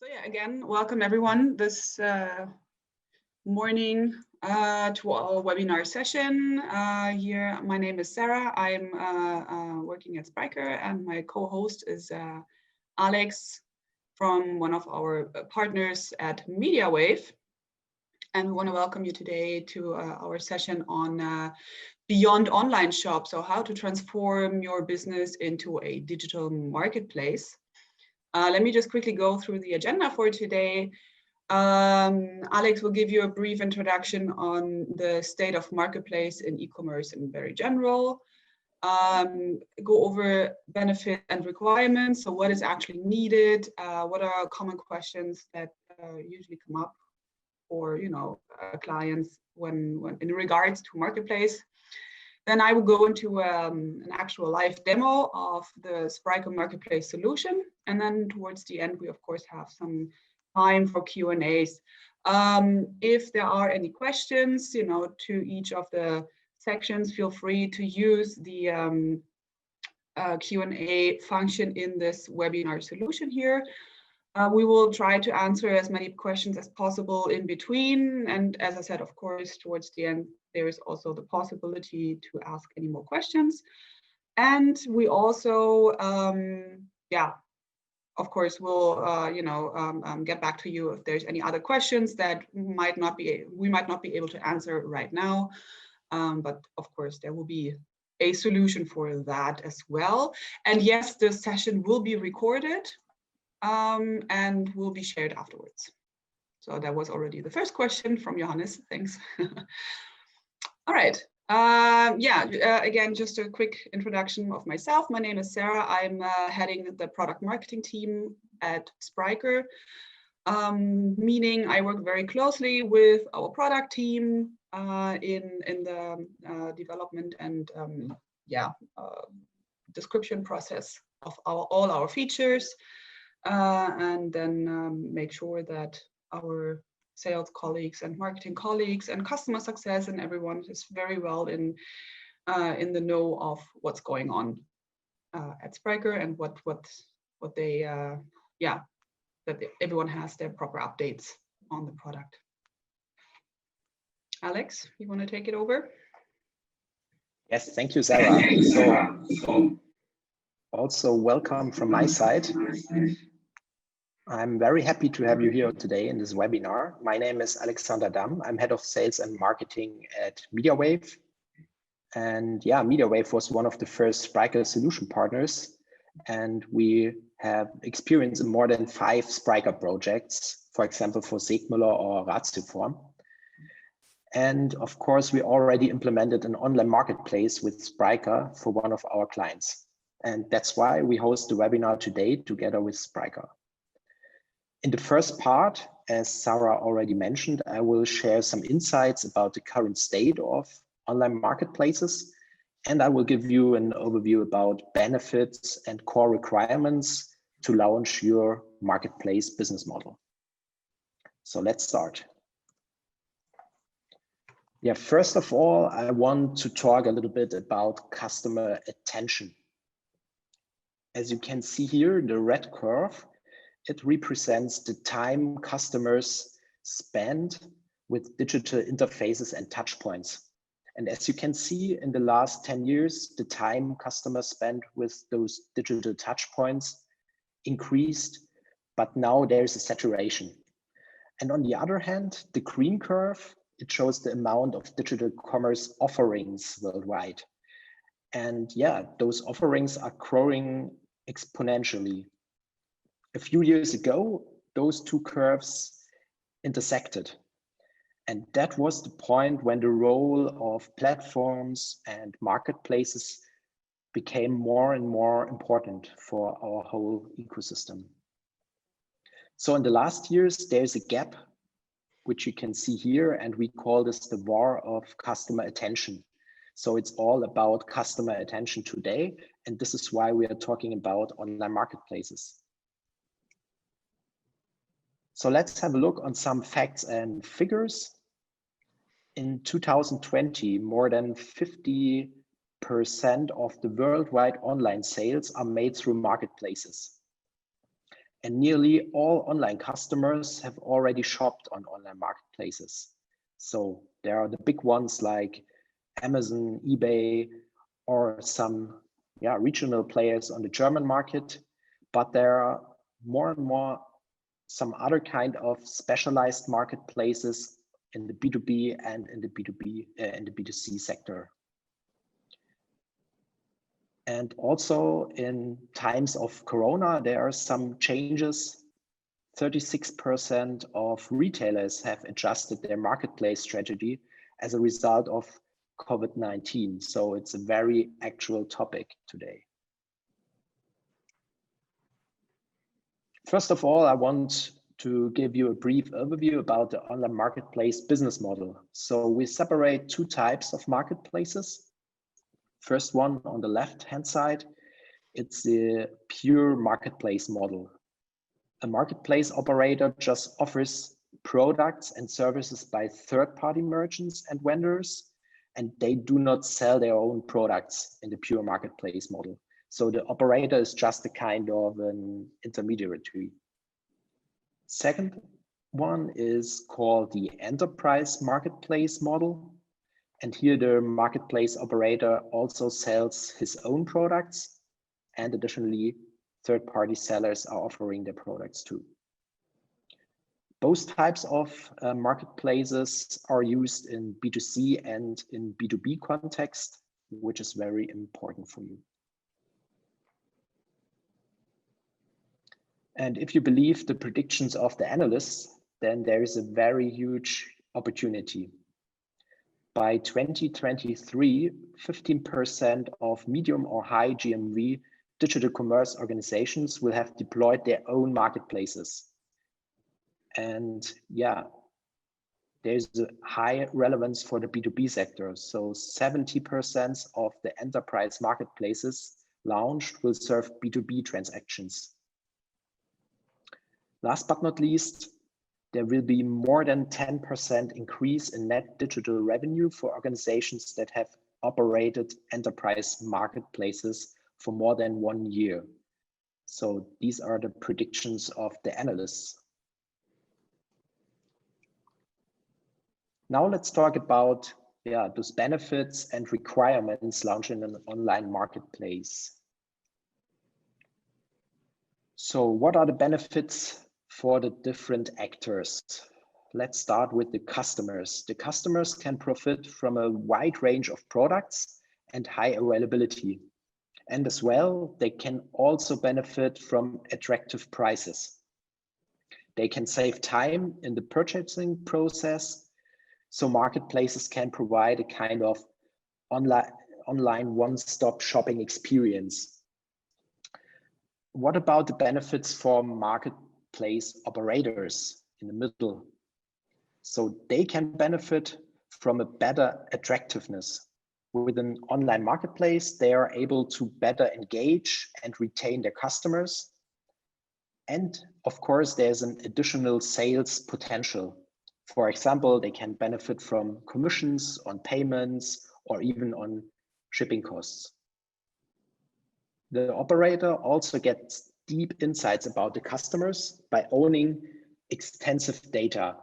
Yeah, again, welcome everyone this morning to our webinar session. Here, my name is Sarah. I'm working at Spryker, and my co-host is Alex from one of our partners at mediawave. And we want to welcome you today to our session on Beyond Online Shop. So how to transform your business into a digital marketplace. Let me just quickly go through the agenda for today. Alex will give you a brief introduction on the state of marketplace in e-commerce in very general. Go over benefit and requirements. So what is actually needed? What are common questions that usually come up for clients when in regards to marketplace? Then I will go into an actual live demo of the Spryker Marketplace solution. And then towards the end, we of course have some time for Q&As. If there are any questions, to each of the sections, feel free to use the Q&A function in this webinar solution here. We will try to answer as many questions as possible in between. And as I said, of course, towards the end, there is also the possibility to ask any more questions. And we also, of course, we'll, get back to you if there's any other questions that we might not be able to answer right now. But of course, there will be a solution for that as well. And yes, the session will be recorded. And will be shared afterwards. So that was already the first question from Johannes. Thanks. All right. Again, just a quick introduction of myself. My name is Sarah. I'm heading the product marketing team at Spryker, meaning I work very closely with our product team in the development and description process of all our features. And then make sure that our sales colleagues and marketing colleagues and customer success and everyone is very well in the know of what's going on at Spryker and what they that everyone has their proper updates on the product. Alex, you want to take it over? Yes, thank you, Sarah. So also welcome from my side. I'm very happy to have you here today in this webinar. My name is Alexander Damm. I'm head of sales and marketing at mediawave. And yeah, mediawave was one of the first Spryker solution partners. And we have experience in more than 5 Spryker projects, for example, for Segmüller or Ratioform. And of course, we already implemented an online marketplace with Spryker for one of our clients. And that's why we host the webinar today together with Spryker. In the first part, as Sarah already mentioned, I will share some insights about the current state of online marketplaces, and I will give you an overview about benefits and core requirements to launch your marketplace business model. So let's start. Yeah, first of all, I want to talk a little bit about customer attention. As you can see here, the red curve, it represents the time customers spend with digital interfaces and touch points. And as you can see, in the last 10 years, the time customers spent with those digital touch points increased, but now there's a saturation. And on the other hand, the green curve, it shows the amount of digital commerce offerings worldwide. And yeah, those offerings are growing exponentially. A few years ago, those two curves intersected. And that was the point when the role of platforms and marketplaces became more and more important for our whole ecosystem. So in the last years, there's a gap, which you can see here, and we call this the war of customer attention. So it's all about customer attention today, and this is why we are talking about online marketplaces. So let's have a look on some facts and figures. In 2020, more than 50% of the worldwide online sales are made through marketplaces. And nearly all online customers have already shopped on online marketplaces. So there are the big ones like Amazon, eBay, or some regional players on the German market, but there are more and more some other kind of specialized marketplaces in the B2B and in the B2C sector. And also in times of Corona, there are some changes. 36% of retailers have adjusted their marketplace strategy as a result of COVID-19. So it's a very actual topic today. First of all, I want to give you a brief overview about the online marketplace business model. So we separate two types of marketplaces. First one on the left-hand side, it's the pure marketplace model. A marketplace operator just offers products and services by third-party merchants and vendors, and they do not sell their own products in the pure marketplace model. So the operator is just a kind of an intermediary. Second one is called the enterprise marketplace model. And here the marketplace operator also sells his own products, and additionally, third-party sellers are offering their products too. Both types of marketplaces are used in B2C and in B2B context, which is very important for you. And if you believe the predictions of the analysts, then there is a very huge opportunity. By 2023, 15% of medium or high GMV digital commerce organizations will have deployed their own marketplaces. And there's a high relevance for the B2B sector. So 70% of the enterprise marketplaces launched will serve B2B transactions. Last but not least, there will be more than 10% increase in net digital revenue for organizations that have operated enterprise marketplaces for more than 1 year. So these are the predictions of the analysts. Now let's talk about those benefits and requirements launching an online marketplace. So what are the benefits for the different actors? Let's start with the customers. The customers can profit from a wide range of products and high availability. And as well, they can also benefit from attractive prices. They can save time in the purchasing process. So marketplaces can provide a kind of online one-stop shopping experience. What about the benefits for marketplace operators in the middle? So they can benefit from a better attractiveness. With an online marketplace, they are able to better engage and retain their customers. And of course, there's an additional sales potential. For example, they can benefit from commissions on payments or even on shipping costs. The operator also gets deep insights about the customers by owning extensive data.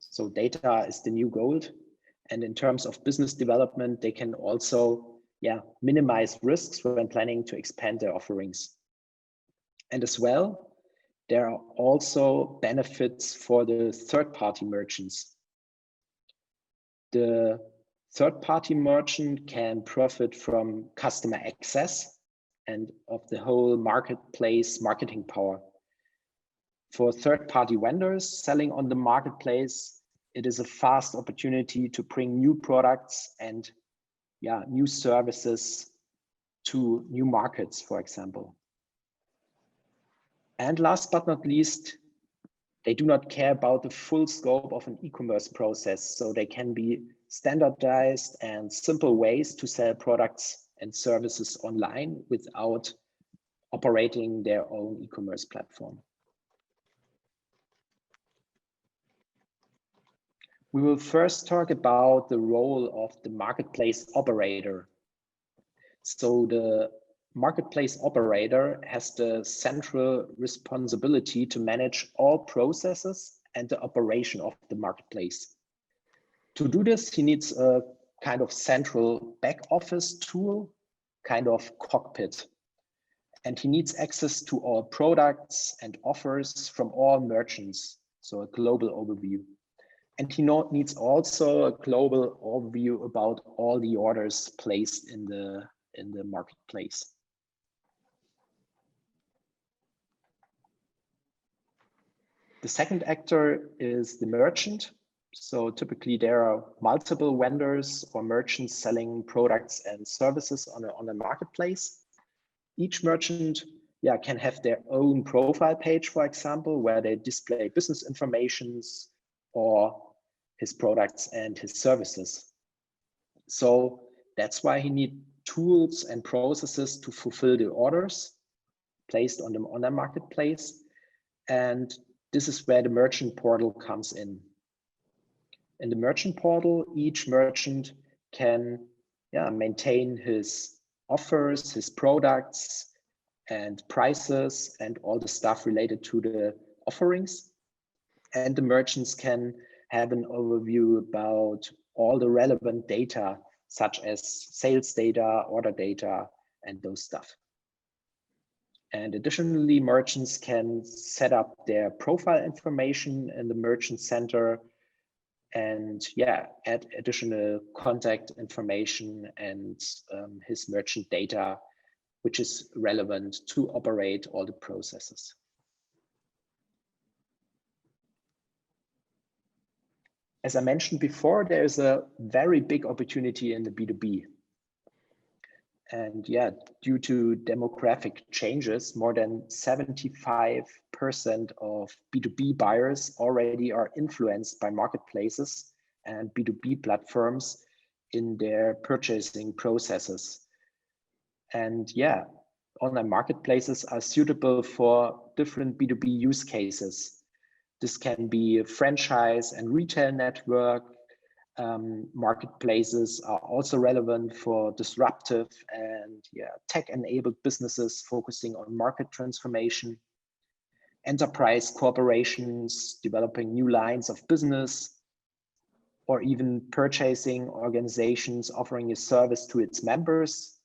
So data is the new gold. And in terms of business development, they can also minimize risks when planning to expand their offerings. And as well, there are also benefits for the third-party merchants. The third-party merchant can profit from customer access and of the whole marketplace marketing power. For third-party vendors selling on the marketplace, it is a fast opportunity to bring new products and new services to new markets, for example. And last but not least, they do not care about the full scope of an e-commerce process. So they can be standardized and simple ways to sell products and services online without operating their own e-commerce platform. We will first talk about the role of the marketplace operator. So the marketplace operator has the central responsibility to manage all processes and the operation of the marketplace. To do this, he needs a kind of central back office tool, kind of cockpit. And he needs access to all products and offers from all merchants, so a global overview. And he needs also a global overview about all the orders placed in the marketplace. The second actor is the merchant. So typically there are multiple vendors or merchants selling products and services on a marketplace. Each merchant can have their own profile page, for example, where they display business informations or his products and his services. So that's why he needs tools and processes to fulfill the orders placed on the marketplace. And this is where the merchant portal comes in. In the merchant portal, each merchant can maintain his offers, his products and prices and all the stuff related to the offerings. And the merchants can have an overview about all the relevant data, such as sales data, order data, and those stuff. And additionally, merchants can set up their profile information in the merchant center and add additional contact information and his merchant data, which is relevant to operate all the processes. As I mentioned before, there's a very big opportunity in the B2B. And due to demographic changes, more than 75% of B2B buyers already are influenced by marketplaces and B2B platforms in their purchasing processes. And online marketplaces are suitable for different B2B use cases. This can be a franchise and retail network. Marketplaces are also relevant for disruptive and tech-enabled businesses focusing on market transformation, enterprise corporations developing new lines of business, or even purchasing organizations offering a service to its members,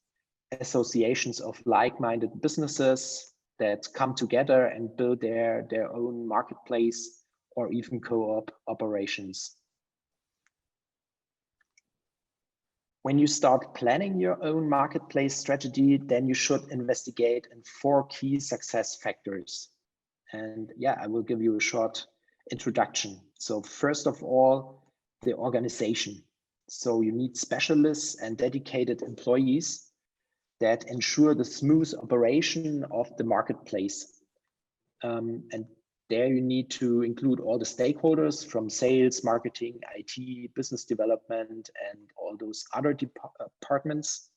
associations of like-minded businesses that come together and build their own marketplace, or even co-op operations. When you start planning your own marketplace strategy, then you should investigate in 4 key success factors. And I will give you a short introduction. So first of all, the organization. So you need specialists and dedicated employees that ensure the smooth operation of the marketplace. And there you need to include all the stakeholders from sales, marketing, IT, business development, and all those other departments.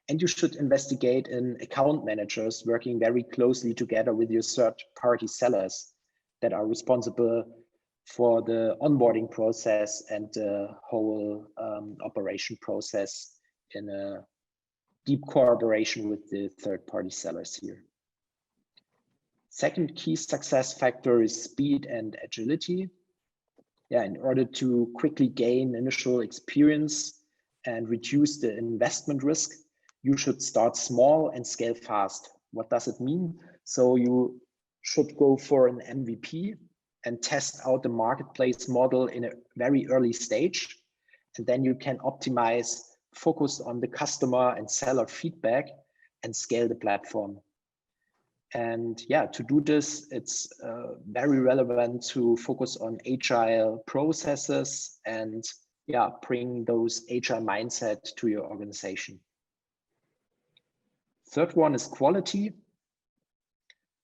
And you should investigate in account managers working very closely together with your third-party sellers that are responsible for the onboarding process and the whole operation process in a deep cooperation with the third-party sellers here. Second key success factor is speed and agility. In order to quickly gain initial experience and reduce the investment risk, you should start small and scale fast. What does it mean? So you should go for an MVP and test out the marketplace model in a very early stage. And then you can optimize, focus on the customer and seller feedback and scale the platform. And to do this, it's very relevant to focus on agile processes and bring those agile mindset to your organization. Third one is quality.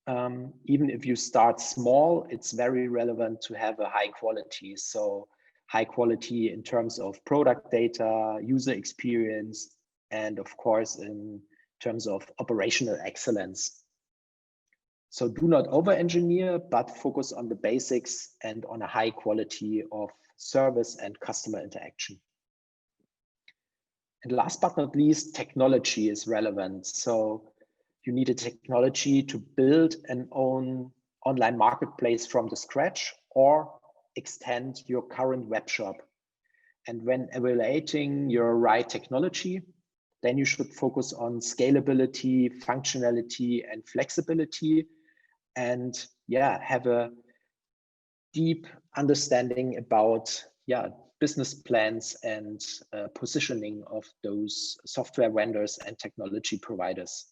Even if you start small, it's very relevant to have a high quality. So high quality in terms of product data, user experience, and of course, in terms of operational excellence. So do not over-engineer, but focus on the basics and on a high quality of service and customer interaction. And last but not least, technology is relevant. So you need a technology to build an own online marketplace from the scratch or extend your current web shop. And when evaluating your right technology, then you should focus on scalability, functionality, and flexibility, and have a deep understanding about business plans and positioning of those software vendors and technology providers.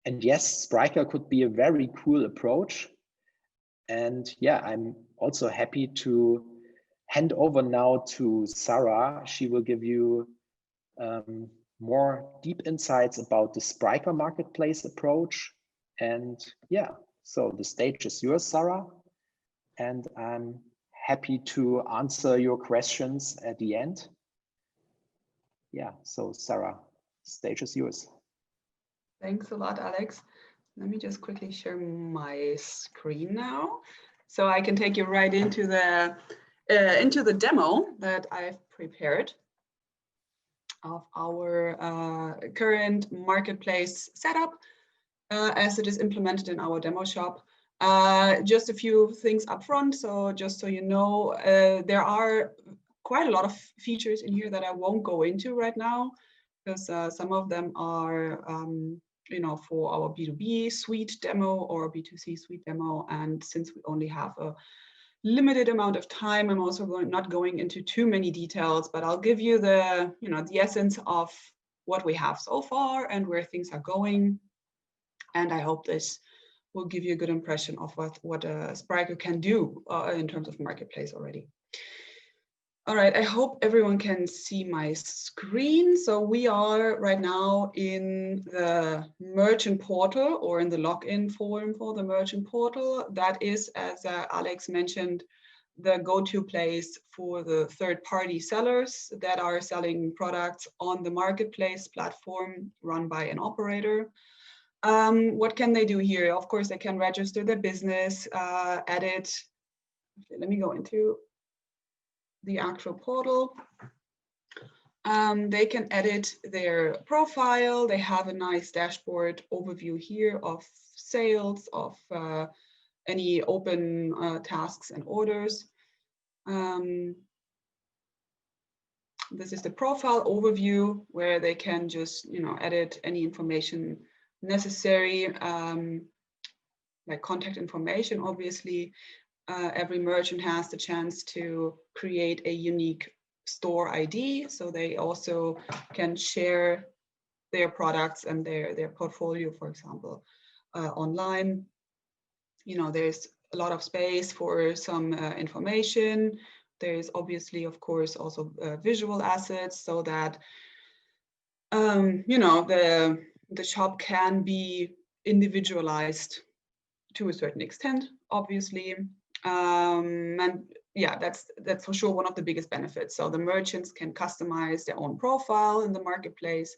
And yes, Spryker could be a very cool approach. And I'm also happy to hand over now to Sarah. She will give you more deep insights about the Spryker Marketplace approach. And so the stage is yours, Sarah. And I'm happy to answer your questions at the end. So Sarah, stage is yours. Thanks a lot, Alex. Let me just quickly share my screen now, so I can take you right into the demo that I've prepared of our current marketplace setup as it is implemented in our demo shop. Just a few things up front. So just so you know, there are quite a lot of features in here that I won't go into right now, because some of them are for our B2B suite demo or B2C suite demo. And since we only have a limited amount of time, I'm also not going into too many details, but I'll give you the essence of what we have so far and where things are going. And I hope this will give you a good impression of what Spryker can do in terms of marketplace already. All right, I hope everyone can see my screen. So we are right now in the merchant portal, or in the login form for the merchant portal. That is, as Alex mentioned, the go-to place for the third-party sellers that are selling products on the marketplace platform run by an operator. What can they do here? Of course, they can register their business, edit. Let me go into the actual portal. They can edit their profile. They have a nice dashboard overview here of sales, of any open tasks and orders. This is the profile overview where they can just edit any information necessary, like contact information, obviously. Every merchant has the chance to create a unique store ID, so they also can share their products and their portfolio, for example, online. There's a lot of space for some information. There's obviously, of course, also visual assets, so that the shop can be individualized to a certain extent, obviously. And that's for sure one of the biggest benefits. So the merchants can customize their own profile in the marketplace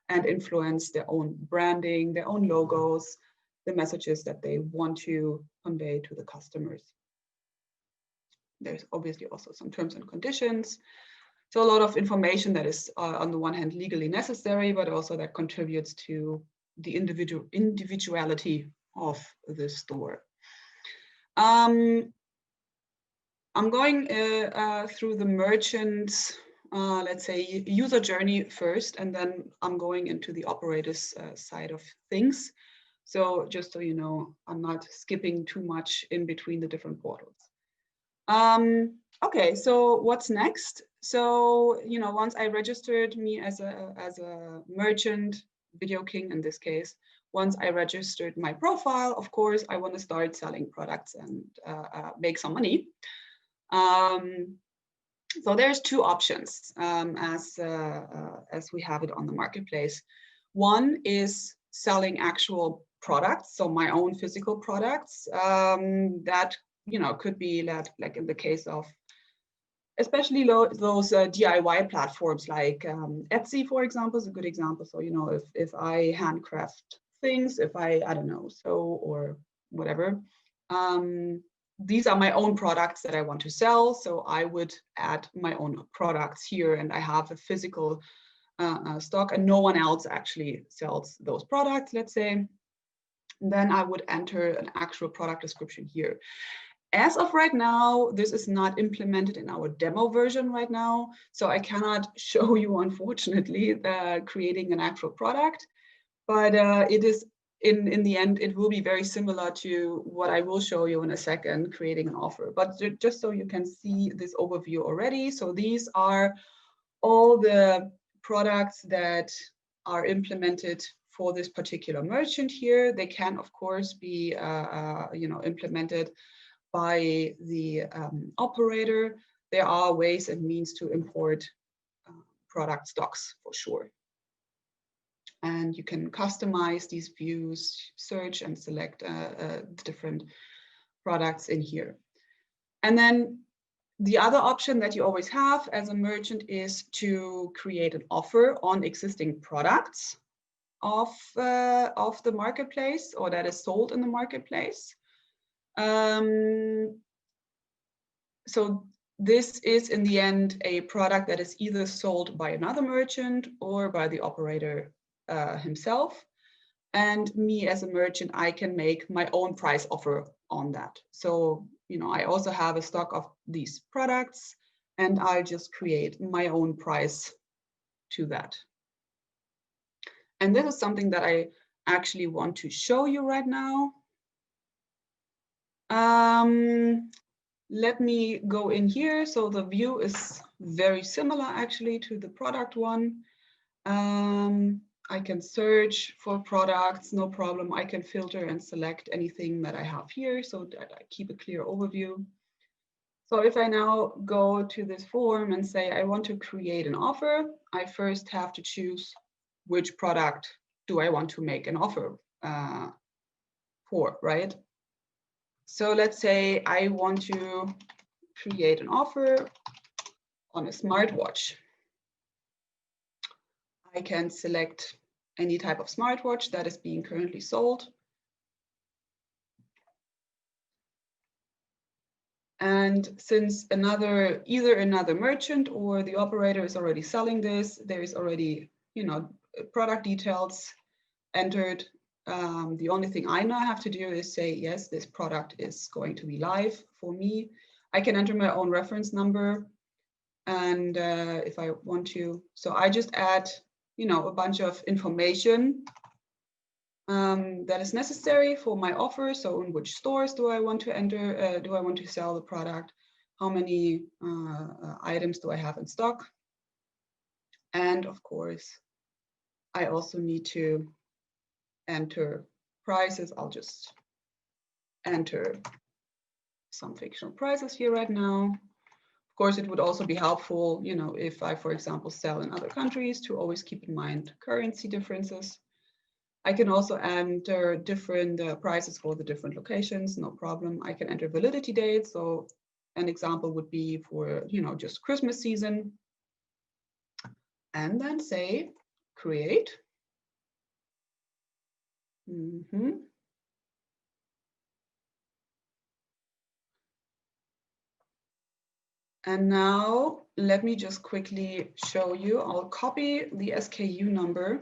and influence their own branding, their own logos, the messages that they want to convey to the customers. There's obviously also some terms and conditions. So a lot of information that is on the one hand legally necessary, but also that contributes to the individuality of the store. I'm going through the merchant's, let's say, user journey first, and then I'm going into the operator's side of things. So just so you know, I'm not skipping too much in between the different portals. Okay, so what's next? So, once I registered me as a merchant, Video King in this case, once I registered my profile, of course, I want to start selling products and make some money. So there's two options as we have it on the marketplace. One is selling actual products, so my own physical products. That could be that, like in the case of especially those DIY platforms like Etsy, for example, is a good example. So if I handcraft things, if I don't know, sew or whatever, these are my own products that I want to sell. So I would add my own products here, and I have a physical stock and no one else actually sells those products, let's say, then I would enter an actual product description here. As of right now, this is not implemented in our demo version right now, so I cannot show you, unfortunately, creating an actual product, but it is, in the end, it will be very similar to what I will show you in a second, creating an offer. But just so you can see this overview already, so these are all the products that are implemented for this particular merchant here. They can, of course, be implemented by the operator. There are ways and means to import product stocks for sure. And you can customize these views, search and select the different products in here. And then the other option that you always have as a merchant is to create an offer on existing products of the marketplace, or that is sold in the marketplace. So this is in the end a product that is either sold by another merchant or by the operator himself. And me as a merchant, I can make my own price offer on that. So, I also have a stock of these products and I'll just create my own price to that. And this is something that I actually want to show you right now. Let me go in here. So the view is very similar actually to the product one. I can search for products, no problem. I can filter and select anything that I have here so that I keep a clear overview. So if I now go to this form and say I want to create an offer, I first have to choose which product do I want to make an offer for, right? So let's say I want to create an offer on a smartwatch. I can select any type of smartwatch that is being currently sold. And since either another merchant or the operator is already selling this, there is already, product details entered. The only thing I now have to do is say, yes, this product is going to be live for me. I can enter my own reference number. And if I want to, so I just add, a bunch of information that is necessary for my offer. So in which stores do I want to enter, do I want to sell the product? How many items do I have in stock? And of course, I also need to enter prices. I'll just enter some fictional prices here right now. Of course, it would also be helpful, if I, for example, sell in other countries, to always keep in mind currency differences. I can also enter different prices for the different locations, no problem. I can enter validity dates. So an example would be for, just Christmas season. And then say, create. And now let me just quickly show you. I'll copy the SKU number.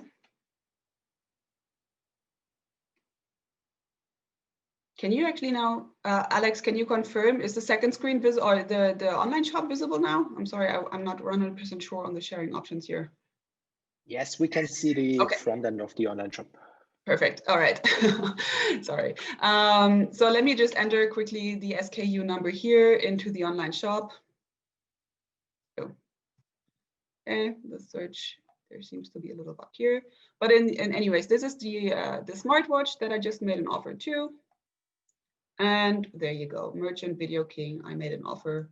Can you actually now, Alex, can you confirm, is the second screen visible or the online shop visible now? I'm sorry, I'm not 100% sure on the sharing options here. Yes, we can see the front end of the online shop. Perfect. All right. Sorry. So let me just enter quickly the SKU number here into the online shop. Okay, the search, there seems to be a little bug here. But in anyways, this is the smartwatch that I just made an offer to. And there you go, Merchant Video King. I made an offer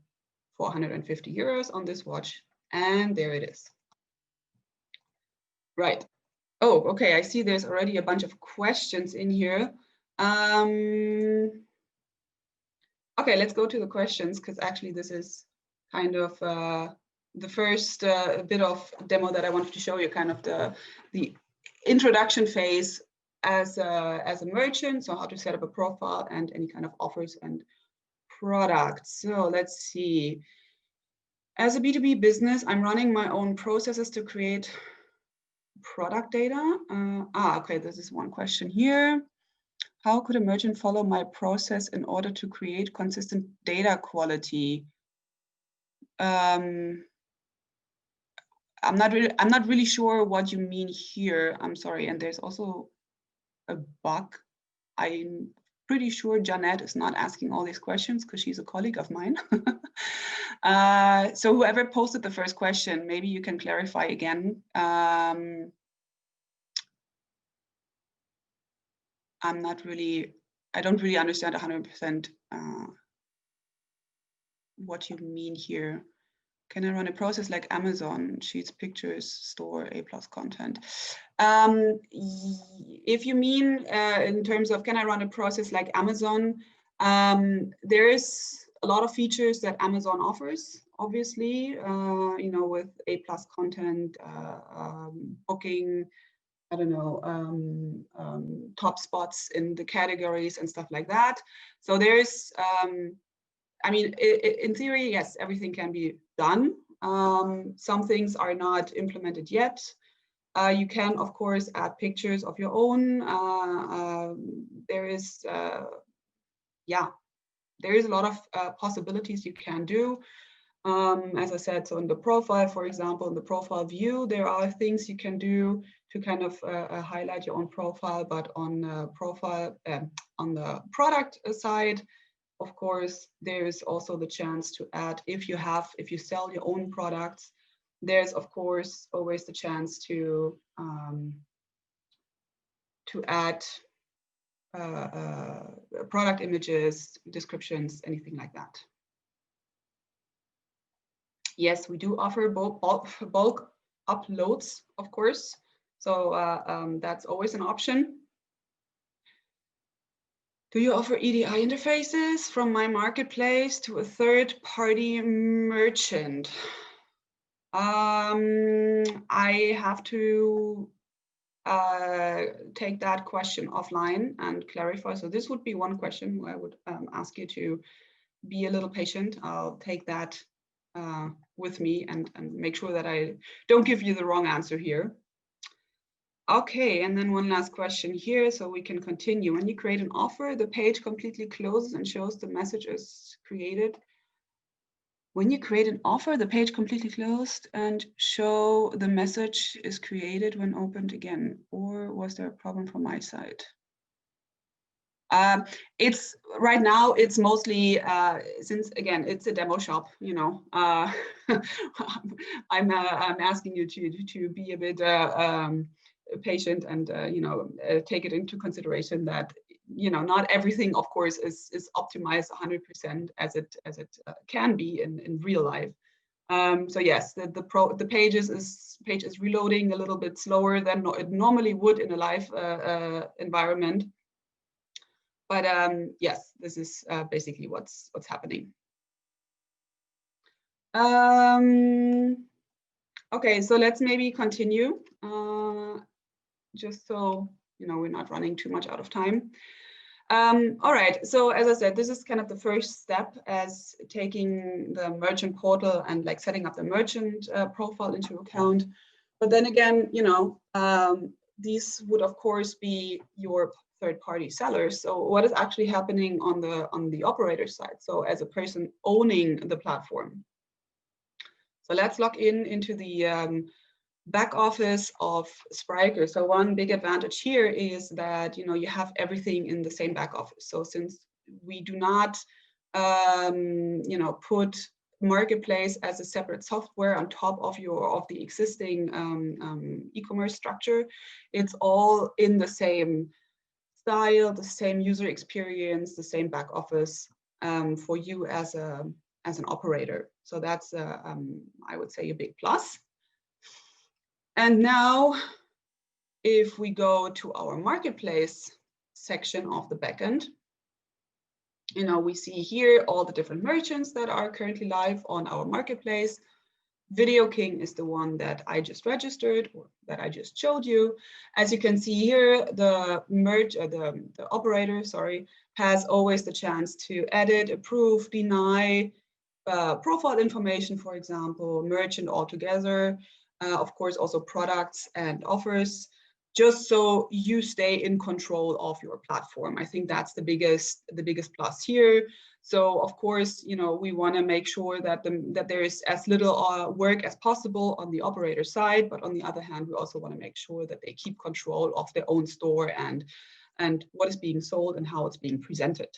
for 150 euros on this watch. And there it is. Right. Oh, okay, I see there's already a bunch of questions in here. Okay, let's go to the questions, because actually this is kind of the first bit of demo that I wanted to show you, kind of the introduction phase as a merchant, so how to set up a profile and any kind of offers and products. So let's see. As a B2B business, I'm running my own processes to create product data. Okay, this is one question here. How could a merchant follow my process in order to create consistent data quality? I'm not really sure what you mean here. I'm sorry. And there's also a bug. I'm pretty sure Janet is not asking all these questions because she's a colleague of mine. So whoever posted the first question, maybe you can clarify again. I don't really understand 100% what you mean here. Can I run a process like Amazon, sheets, pictures, store A+ content? If you mean in terms of can I run a process like Amazon, there is a lot of features that Amazon offers, obviously, you know, with A+ content, booking, I don't know, top spots in the categories and stuff like that. So there's, I mean, in theory, yes, everything can be done. Some things are not implemented yet. You can, of course, add pictures of your own. There is, yeah, there is a lot of possibilities you can do. As I said, so in the profile, for example, in the profile view, there are things you can do to kind of highlight your own profile, but on profile, on the product side, of course, there's also the chance to add, if you sell your own products, there's of course always the chance to add product images, descriptions, anything like that. Yes, we do offer bulk uploads, of course. So that's always an option. Do you offer EDI interfaces from my marketplace to a third-party merchant? I have to take that question offline and clarify. So this would be one question where I would ask you to be a little patient. I'll take that with me and make sure that I don't give you the wrong answer here. Okay, and then one last question here, so we can continue. When you create an offer, the page completely closes and shows the message is created. When you create an offer, the page completely closed and show the message is created when opened again, or was there a problem from my side? It's right now, it's mostly, since again, it's a demo shop, you know, I'm asking you to be a bit patient and, you know, take it into consideration that, you know, not everything, of course, is optimized 100% as it can be in real life. So yes, the page is reloading a little bit slower than it normally would in a live environment. But yes, this is basically what's happening. Okay, so let's maybe continue, just so you know we're not running too much out of time. All right, so as I said, this is kind of the first step as taking the merchant portal and like setting up the merchant profile into account. But then again, you know, these would of course be your third-party sellers. So what is actually happening on the operator side? So as a person owning the platform. So let's log into the back office of Spryker. So one big advantage here is that, you know, you have everything in the same back office. So since we do not, you know, put Marketplace as a separate software on top of the existing e-commerce structure, it's all in the same style, the same user experience, the same back office for you as an operator. So that's, I would say, a big plus. And now, if we go to our marketplace section of the backend, you know, we see here all the different merchants that are currently live on our marketplace. Video King is the one that I just registered, or that I just showed you. As you can see here, the operator, sorry, has always the chance to edit, approve, deny profile information, for example, merchant altogether. of course, also products and offers, just so you stay in control of your platform. I think that's the biggest plus here. So of course, you know, we want to make sure that there is as little work as possible on the operator side, but on the other hand, we also want to make sure that they keep control of their own store and what is being sold and how it's being presented.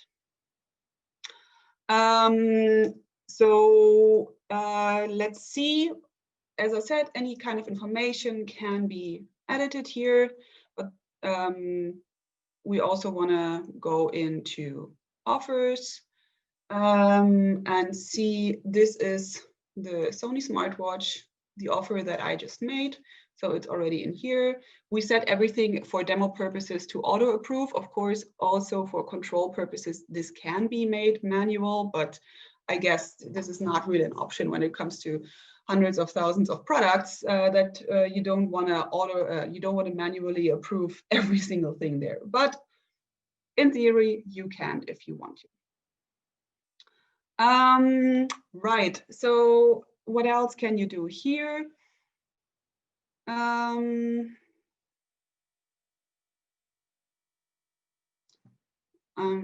So let's see. As I said, any kind of information can be edited here, but we also want to go into offers and see, this is the Sony smartwatch, the offer that I just made. So it's already in here. We set everything for demo purposes to auto approve. Of course, also for control purposes, this can be made manual, but I guess this is not really an option when it comes to hundreds of thousands of products that you don't want to manually approve every single thing there. But in theory, you can if you want to. Right, so what else can you do here?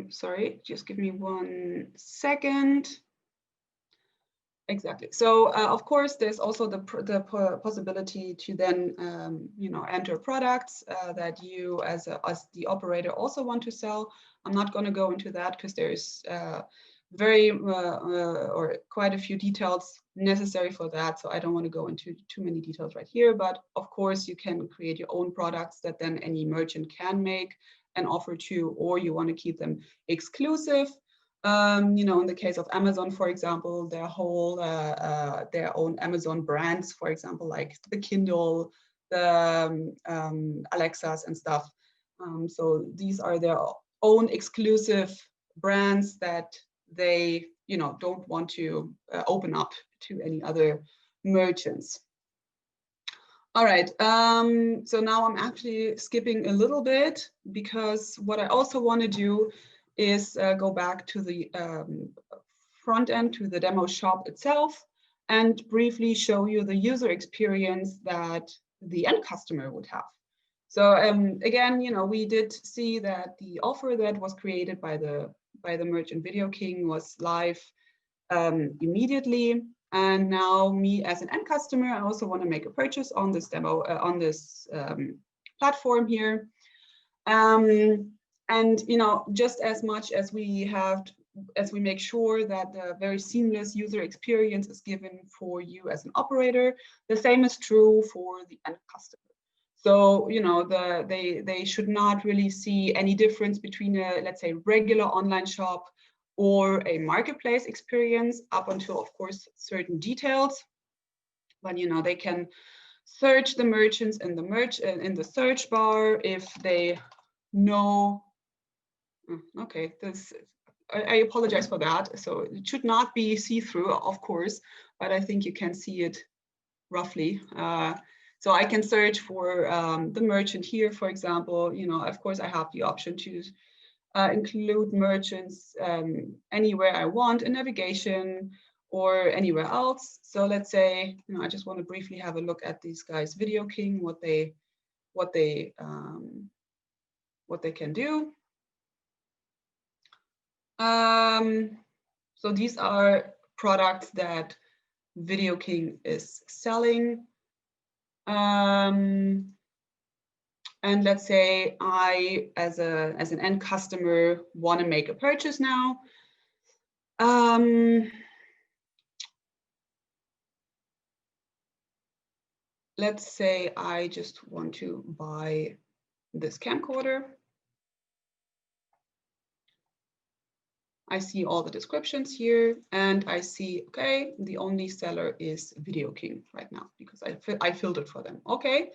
Sorry, just give me 1 second. Exactly. So of course, there's also the possibility to then, you know, enter products that you as the operator also want to sell. I'm not going to go into that because there's or quite a few details necessary for that. So I don't want to go into too many details right here. But of course, you can create your own products that then any merchant can make and offer to, or you want to keep them exclusive. You know, in the case of Amazon, for example, their own Amazon brands, for example, like the Kindle, the Alexas and stuff. So these are their own exclusive brands that they, you know, don't want to open up to any other merchants. All right, so now I'm actually skipping a little bit because what I also want to do is go back to the front end, to the demo shop itself, and briefly show you the user experience that the end customer would have. So again, you know, we did see that the offer that was created by the merchant Video King was live immediately. And now me as an end customer, I also want to make a purchase on this demo, on this platform here. And, you know, just as much as we make sure that the very seamless user experience is given for you as an operator, the same is true for the end customer. So, you know, they should not really see any difference between a, let's say, regular online shop or a marketplace experience up until, of course, certain details. But, you know, they can search the merchants in the search bar if they know. Okay, I apologize for that. So it should not be see-through, of course, but I think you can see it roughly. So I can search for the merchant here, for example. You know, of course, I have the option to include merchants anywhere I want in navigation or anywhere else. So let's say, you know, I just want to briefly have a look at these guys, Video King, what they can do. So these are products that Video King is selling. And let's say I, as an end customer, want to make a purchase now. Let's say I just want to buy this camcorder. I see all the descriptions here, and I see, okay, the only seller is Video King right now because I filtered for them. Okay,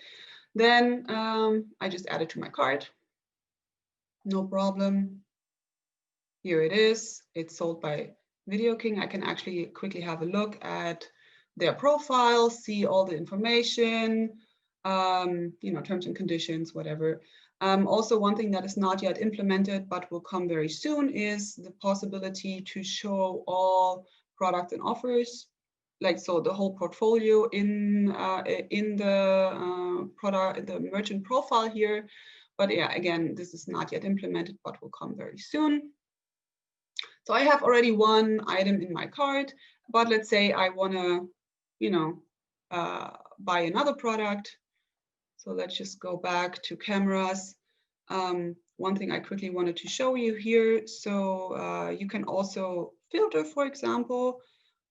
then I just add it to my cart. No problem. Here it is. It's sold by Video King. I can actually quickly have a look at their profile, see all the information, you know, terms and conditions, whatever. Also, one thing that is not yet implemented but will come very soon is the possibility to show all products and offers. like, so the whole portfolio in the product, in the merchant profile here. But yeah, again, this is not yet implemented, but will come very soon. So I have already one item in my cart, but let's say I want to, you know, buy another product. So let's just go back to cameras. One thing I quickly wanted to show you here. So you can also filter, for example,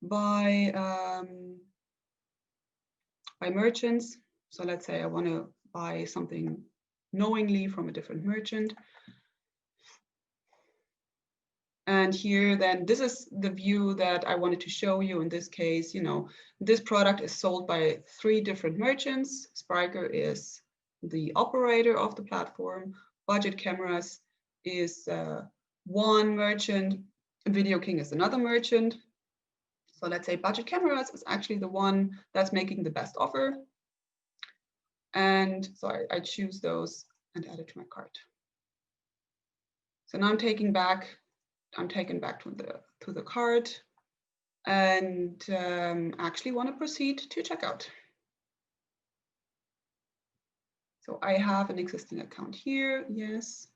by merchants. So let's say I want to buy something knowingly from a different merchant. And here, then, this is the view that I wanted to show you. In this case, you know, this product is sold by 3 different merchants. Spryker is the operator of the platform. Budget Cameras is one merchant. Video King is another merchant. So let's say Budget Cameras is actually the one that's making the best offer. And so I choose those and add it to my cart. So now I'm taken back to the cart, and actually want to proceed to checkout. So I have an existing account here, yes.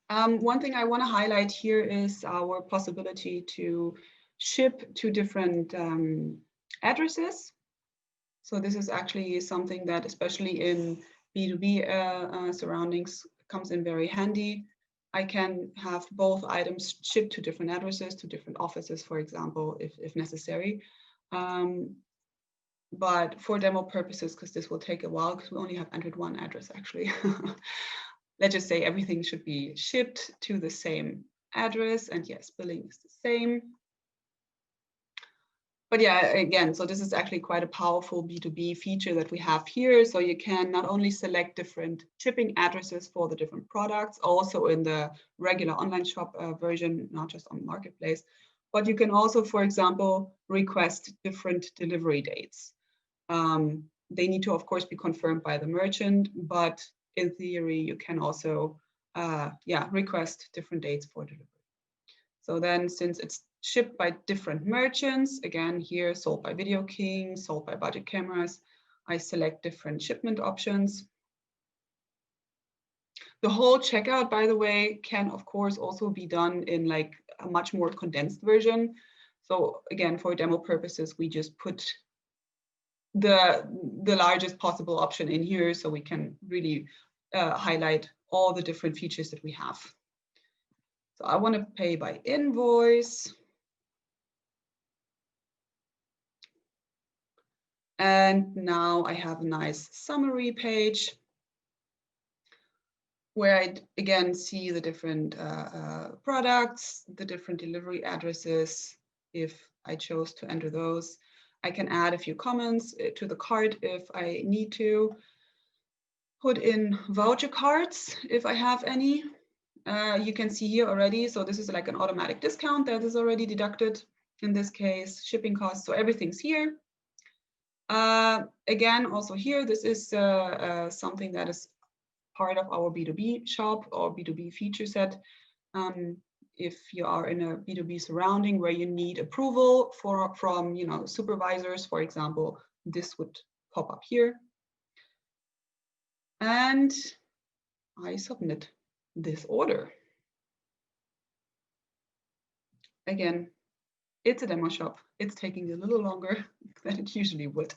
One thing I want to highlight here is our possibility to ship to different addresses. So this is actually something that, especially in B2B surroundings, comes in very handy. I can have both items shipped to different addresses, to different offices, for example, if necessary. But for demo purposes, because this will take a while, because we only have entered one address actually. Let's just say everything should be shipped to the same address, and yes, billing is the same. But yeah, again, so this is actually quite a powerful B2B feature that we have here. So you can not only select different shipping addresses for the different products, also in the regular online shop version, not just on Marketplace, but you can also, for example, request different delivery dates. They need to, of course, be confirmed by the merchant, but in theory, you can also request different dates for delivery. So then, since it's shipped by different merchants, again, here sold by Video King, sold by Budget Cameras, I select different shipment options. The whole checkout, by the way, can of course also be done in like a much more condensed version. So again, for demo purposes, we just put the largest possible option in here, so we can really highlight all the different features that we have. So I want to pay by invoice. And now I have a nice summary page where I again see the different products, the different delivery addresses. If I chose to enter those, I can add a few comments to the cart if I need to. Put in voucher cards if I have any. You can see here already, so this is like an automatic discount that is already deducted in this case, shipping costs, so everything's here. Again, also here, this is something that is part of our B2B shop or B2B feature set. If you are in a B2B surrounding where you need approval from supervisors, for example, this would pop up here. And I submit this order. Again, it's a demo shop. It's taking a little longer than it usually would.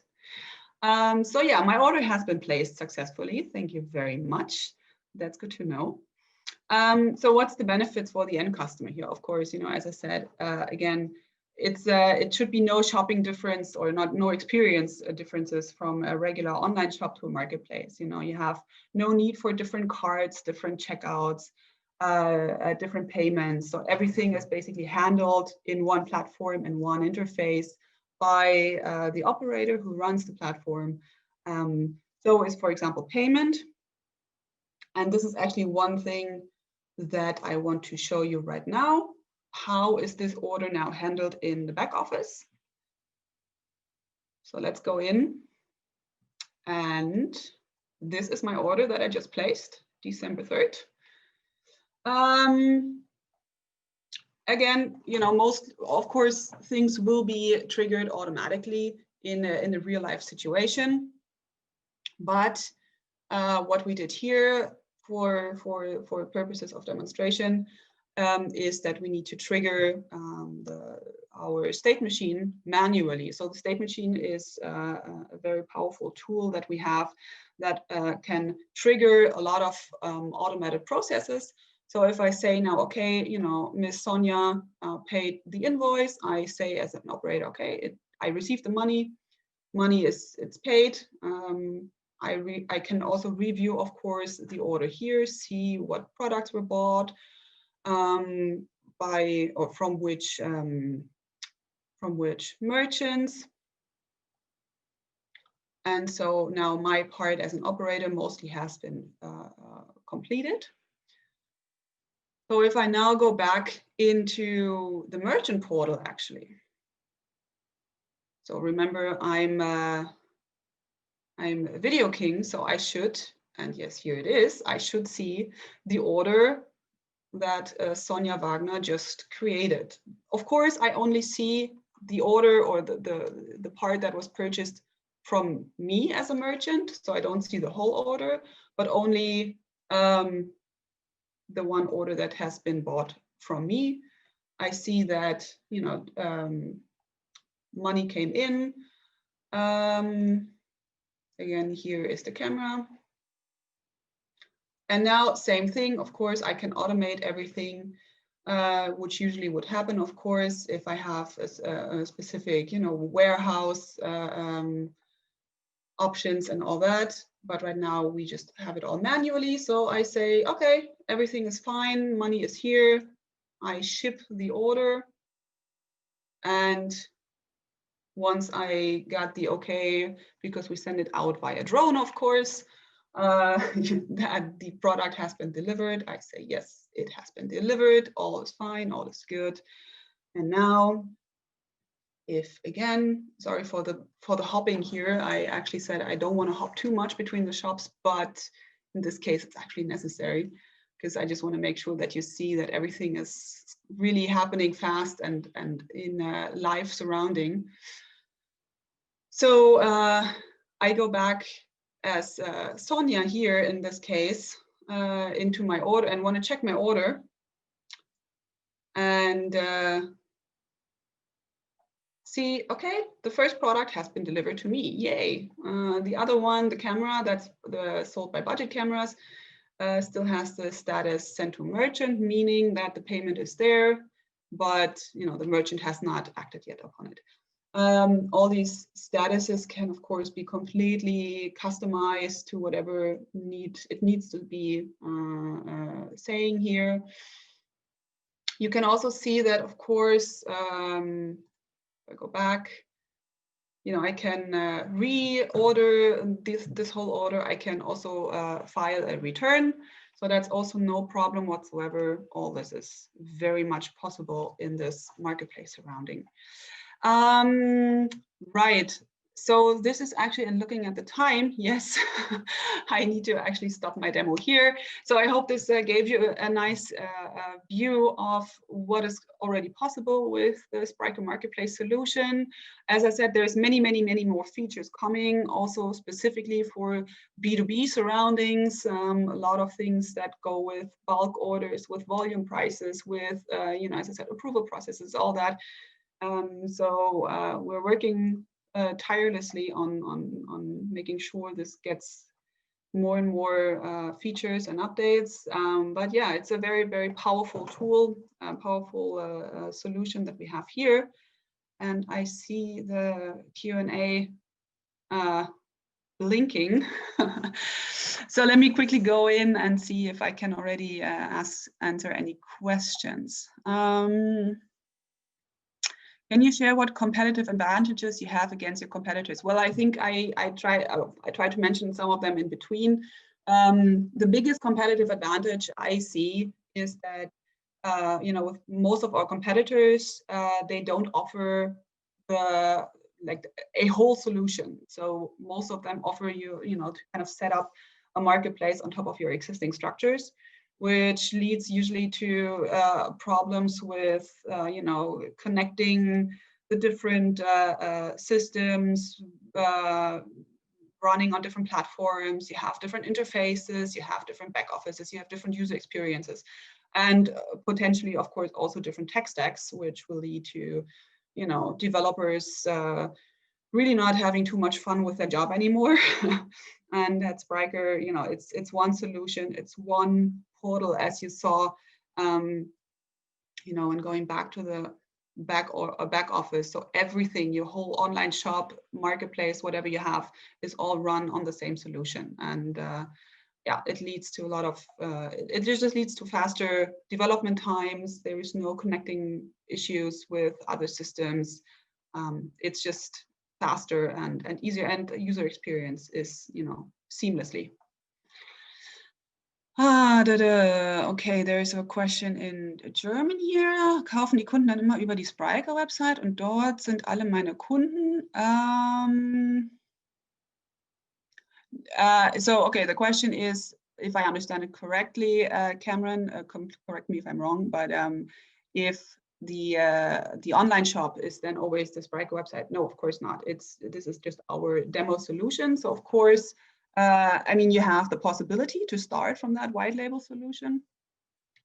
So yeah, my order has been placed successfully. Thank you very much. That's good to know. So what's the benefits for the end customer here? Of course, as I said, again, it should be no shopping difference or no experience differences from a regular online shop to a marketplace. You have no need for different cards, different checkouts, different payments. So everything is basically handled in one platform and one interface by the operator who runs the platform. So is, for example, payment. And this is actually one thing that I want to show you right now. How is this order now handled in the back office? So let's go in. And this is my order that I just placed, December 3rd. again, most, of course, things will be triggered automatically in a real life situation. But what we did here for purposes of demonstration is that we need to trigger our state machine manually. So the state machine is a very powerful tool that we have that can trigger a lot of automated processes. So if I say now, okay, Miss Sonia paid the invoice, I say as an operator, okay, I received the money it's paid. I can also review, of course, the order here, see what products were bought by or from which merchants. And so now my part as an operator mostly has been completed. So if I now go back into the merchant portal, actually. So remember, I'm a video king, so I should, and yes, here it is, I should see the order that Sonia Wagner just created. Of course, I only see the order or the part that was purchased from me as a merchant, so I don't see the whole order, but only the one order that has been bought from me. I see that, money came in. Again, here is the camera. And now, same thing, of course, I can automate everything, which usually would happen, of course, if I have a specific, warehouse options and all that. But right now, we just have it all manually. So I say, okay, everything is fine, money is here. I ship the order. And once I got the okay, because we send it out via drone, of course, that the product has been delivered. I say, yes, it has been delivered. All is fine, all is good. And now, if again, sorry for the hopping here, I actually said I don't want to hop too much between the shops, but in this case, it's actually necessary because I just want to make sure that you see that everything is really happening fast and in a live surrounding. So I go back as Sonia here in this case into my order and want to check my order. And see, okay, the first product has been delivered to me, yay. The other one, the camera, that's sold by Budget Cameras, still has the status sent to merchant, meaning that the payment is there, but the merchant has not acted yet upon it. All these statuses can, of course, be completely customized to whatever it needs to be saying here. You can also see that, of course, if I go back, I can reorder this whole order. I can also file a return. So that's also no problem whatsoever. All this is very much possible in this marketplace surrounding. Right. So this is actually, and looking at the time, yes, I need to actually stop my demo here. So I hope this gave you a nice view of what is already possible with the Spryker Marketplace solution. As I said, there's many, many, many more features coming, also specifically for B2B surroundings, a lot of things that go with bulk orders, with volume prices, with, as I said, approval processes, all that. So we're working tirelessly on making sure this gets more and more features and updates. But yeah, it's a very, very powerful tool, powerful solution that we have here. And I see the Q&A blinking. So let me quickly go in and see if I can already answer any questions. Can you share what competitive advantages you have against your competitors? Well, I think I try to mention some of them in between. The biggest competitive advantage I see is that, with most of our competitors, they don't offer a whole solution. So most of them offer you, to kind of set up a marketplace on top of your existing structures, which leads usually to problems with, connecting the different systems, running on different platforms. You have different interfaces, you have different back offices, you have different user experiences, and potentially, of course, also different tech stacks, which will lead to, developers really not having too much fun with their job anymore. And at Spryker, it's one solution, it's one portal, as you saw, and going back to the back office. So everything, your whole online shop, marketplace, whatever you have, is all run on the same solution. And it leads to a lot of, it just leads to faster development times. There is no connecting issues with other systems. It's just faster and easier, and user experience is, seamlessly. Okay, there's a question in German here. Kaufen die Kunden dann immer über die Spryker-Website und dort sind alle meine Kunden. So, okay, the question is, if I understand it correctly, Cameron, correct me if I'm wrong, but if the online shop is then always the Spryker website? No, of course not. This is just our demo solution. So of course, you have the possibility to start from that white label solution,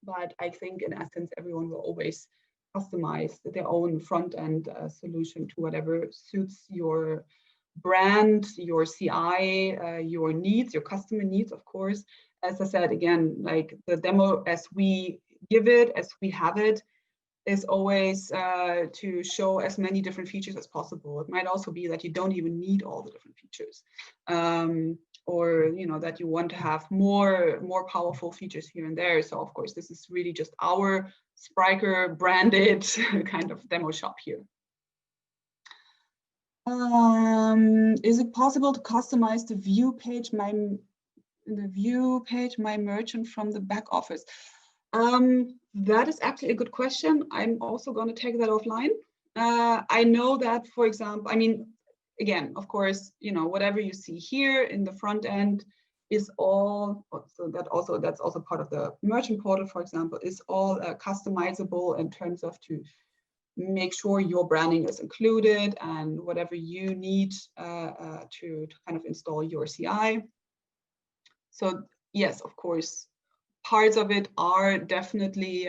but I think in essence, everyone will always customize their own front end solution to whatever suits your brand, your CI, your needs, your customer needs, of course. As I said, again, like the demo as we give it, as we have it, is always to show as many different features as possible. It might also be that you don't even need all the different features, or that you want to have more powerful features here and there. So of course, this is really just our Spryker branded kind of demo shop here. Is it possible to customize the view page, my merchant from the back office? That is actually a good question. I'm also going to take that offline. I know that, for example, again, of course, whatever you see here in the front end is all, so that's also part of the merchant portal, for example, is all customizable in terms of to make sure your branding is included and whatever you need to kind of install your CI. So yes, of course, parts of it are definitely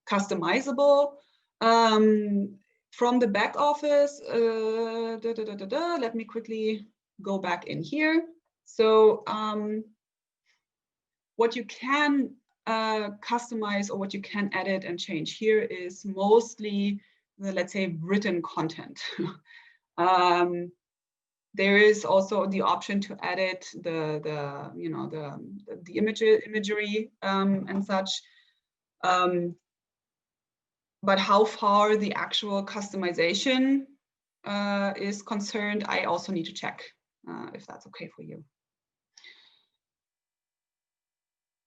customizable. From the back office, let me quickly go back in here. So what you can customize or what you can edit and change here is mostly the, let's say, written content. There is also the option to edit the imagery and such. But how far the actual customization is concerned, I also need to check if that's okay for you.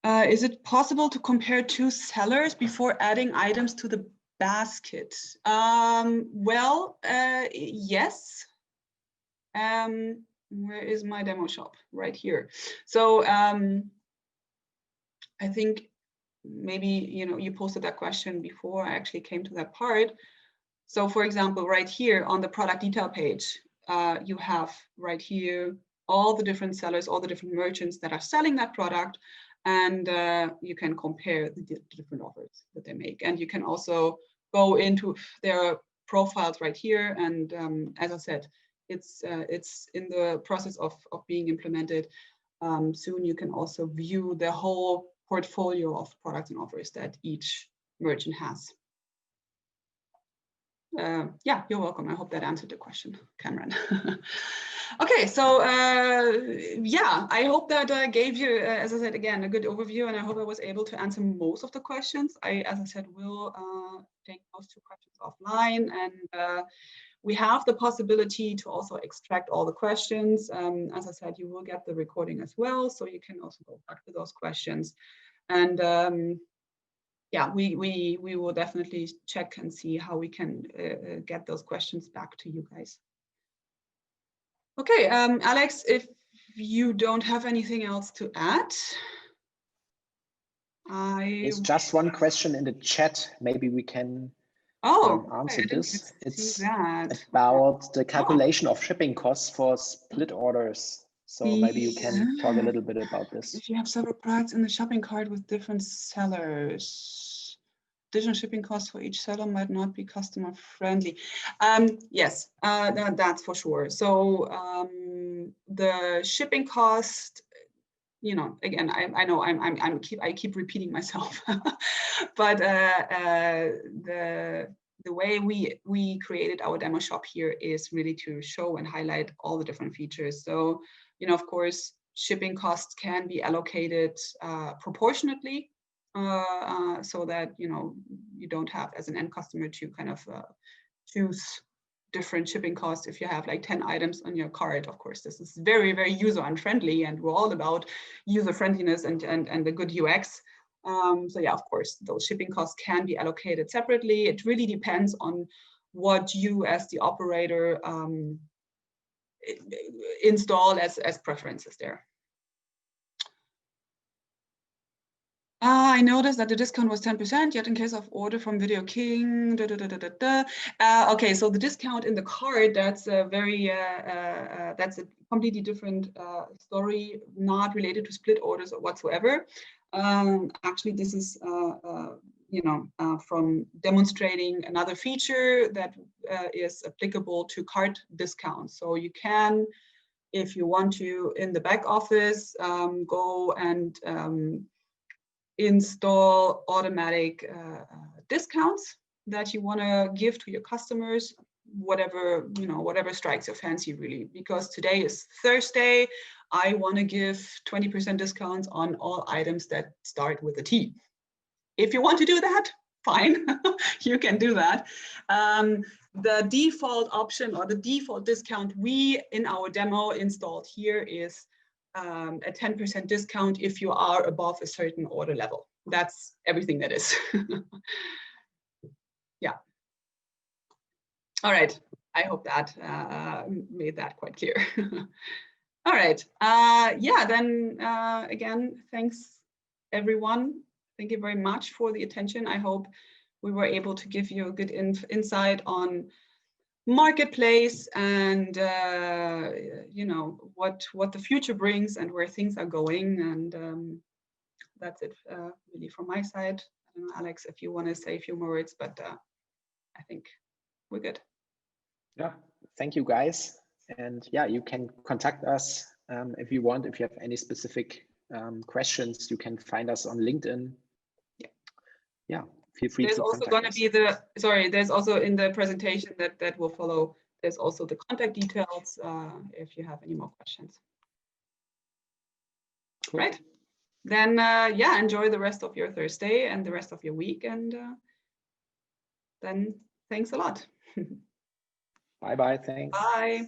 Is it possible to compare two sellers before adding items to the basket? Yes. Where is my demo shop? Right here. So I think maybe you posted that question before I actually came to that part. So for example, right here on the product detail page, you have right here all the different sellers, all the different merchants that are selling that product, and you can compare the different offers that they make. And you can also go into their profiles right here. And as I said, it's in the process of being implemented. Soon you can also view the whole portfolio of products and offers that each merchant has. Yeah, you're welcome. I hope that answered the question, Cameron. Okay, so yeah, I hope that gave you, as I said, again, a good overview, and I hope I was able to answer most of the questions. As I said, will take those two questions offline, and we have the possibility to also extract all the questions. As I said, you will get the recording as well, so you can also go back to those questions. And yeah, we will definitely check and see how we can get those questions back to you guys. Okay, Alex, if you don't have anything else to add. There's just one question in the chat. Maybe we can answer this. It's about the calculation of shipping costs for split orders. So maybe you can talk a little bit about this. If you have several products in the shopping cart with different sellers, additional shipping costs for each seller might not be customer friendly. Yes, that's for sure. So the shipping cost, you know, again, I know I keep repeating myself, but the way we created our demo shop here is really to show and highlight all the different features. So, you know, of course, shipping costs can be allocated proportionately, so that, you know, you don't have as an end customer to kind of choose different shipping costs if you have like 10 items on your cart. Of course, this is very, very user unfriendly, and we're all about user friendliness and the good UX. So yeah, of course, those shipping costs can be allocated separately. It really depends on what you as the operator install as preferences there. I noticed that the discount was 10%, yet in case of order from Video King, okay, so the discount in the card, that's a very, that's a completely different story, not related to split orders or whatsoever. Actually, this is, you know, from demonstrating another feature that is applicable to cart discounts. So you can, if you want to, in the back office, go and install automatic discounts that you want to give to your customers, whatever, you know, whatever strikes your fancy really. Because today is Thursday, I want to give 20% discounts on all items that start with a T. If you want to do that, fine, you can do that. The default option or the default discount we in our demo installed here is a 10% discount if you are above a certain order level. That's everything that is. Yeah. All right. I hope that made that quite clear. All right. Yeah, then again, thanks everyone. Thank you very much for the attention. I hope we were able to give you a good insight on Marketplace and you know, what the future brings and where things are going. And that's it really from my side. I don't know, Alex, if you want to say a few more words, but I think we're good. Yeah, thank you guys. And yeah, you can contact us if you want. If you have any specific questions, you can find us on LinkedIn. Yeah, feel free there's to also going to be the, sorry, there's also in the presentation that will follow, there's also the contact details if you have any more questions. Cool. Right, then yeah, enjoy the rest of your Thursday and the rest of your week, and then thanks a lot. Bye bye, thanks. Bye.